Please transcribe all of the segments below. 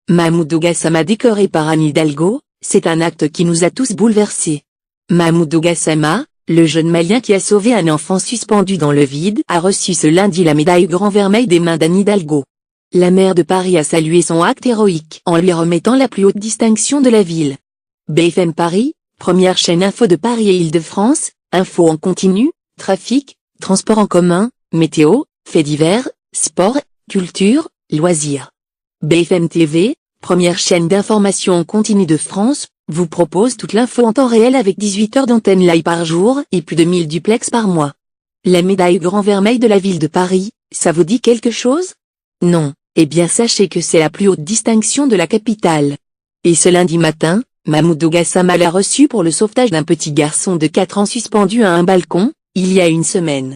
Mahmoudou Gassama décoré par Anne Hidalgo, c'est un acte qui nous a tous bouleversés. Mahmoudou Gassama, le jeune Malien qui a sauvé un enfant suspendu dans le vide, a reçu ce lundi la médaille Grand Vermeil des mains d'Anne Hidalgo. La maire de Paris a salué son acte héroïque en lui remettant la plus haute distinction de la ville. BFM Paris, première chaîne info de Paris et Île-de-France, info en continu, trafic, transport en commun, météo, faits divers, sport, culture, loisirs. BFM TV, première chaîne d'information en continu de France, vous propose toute l'info en temps réel avec 18 heures d'antenne live par jour et plus de 1000 duplex par mois. La médaille Grand Vermeil de la ville de Paris, ça vous dit quelque chose? Non, eh bien sachez que c'est la plus haute distinction de la capitale. Et ce lundi matin, Mahmoudou Gassama l'a reçu pour le sauvetage d'un petit garçon de 4 ans suspendu à un balcon, il y a une semaine.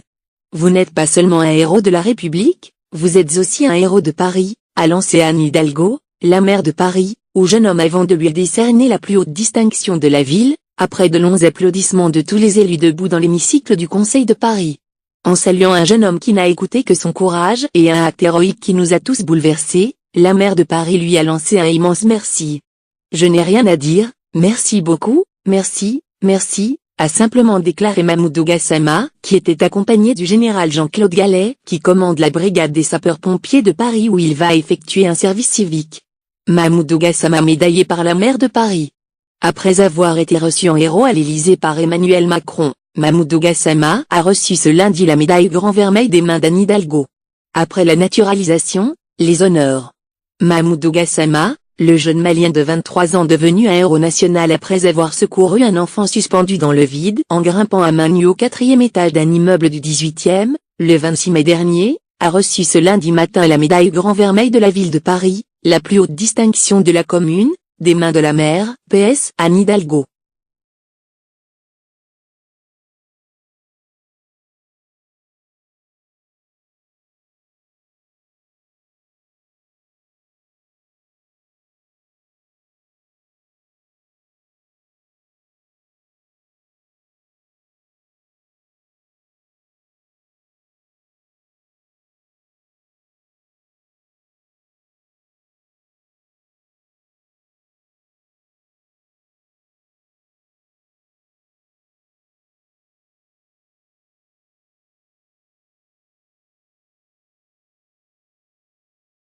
Vous n'êtes pas seulement un héros de la République, vous êtes aussi un héros de Paris, a lancé Anne Hidalgo, la maire de Paris, au jeune homme avant de lui décerner la plus haute distinction de la ville, après de longs applaudissements de tous les élus debout dans l'hémicycle du Conseil de Paris. En saluant un jeune homme qui n'a écouté que son courage et un acte héroïque qui nous a tous bouleversés, la maire de Paris lui a lancé un immense merci. Je n'ai rien à dire, merci beaucoup, merci, merci, a simplement déclaré Mahmoudou Gassama, qui était accompagné du général Jean-Claude Gallet, qui commande la brigade des sapeurs-pompiers de Paris où il va effectuer un service civique. Mahmoudou Gassama médaillé par la maire de Paris. Après avoir été reçu en héros à l'Élysée par Emmanuel Macron, Mahmoudou Gassama a reçu ce lundi la médaille Grand Vermeil des mains d'Anne Hidalgo. Après la naturalisation, les honneurs. Mahmoudou Gassama, le jeune Malien de 23 ans devenu un héros national après avoir secouru un enfant suspendu dans le vide en grimpant à main nue au 4e étage d'un immeuble du 18e, le 26 mai dernier, a reçu ce lundi matin la médaille Grand Vermeil de la ville de Paris, la plus haute distinction de la commune, des mains de la maire, PS Anne Hidalgo.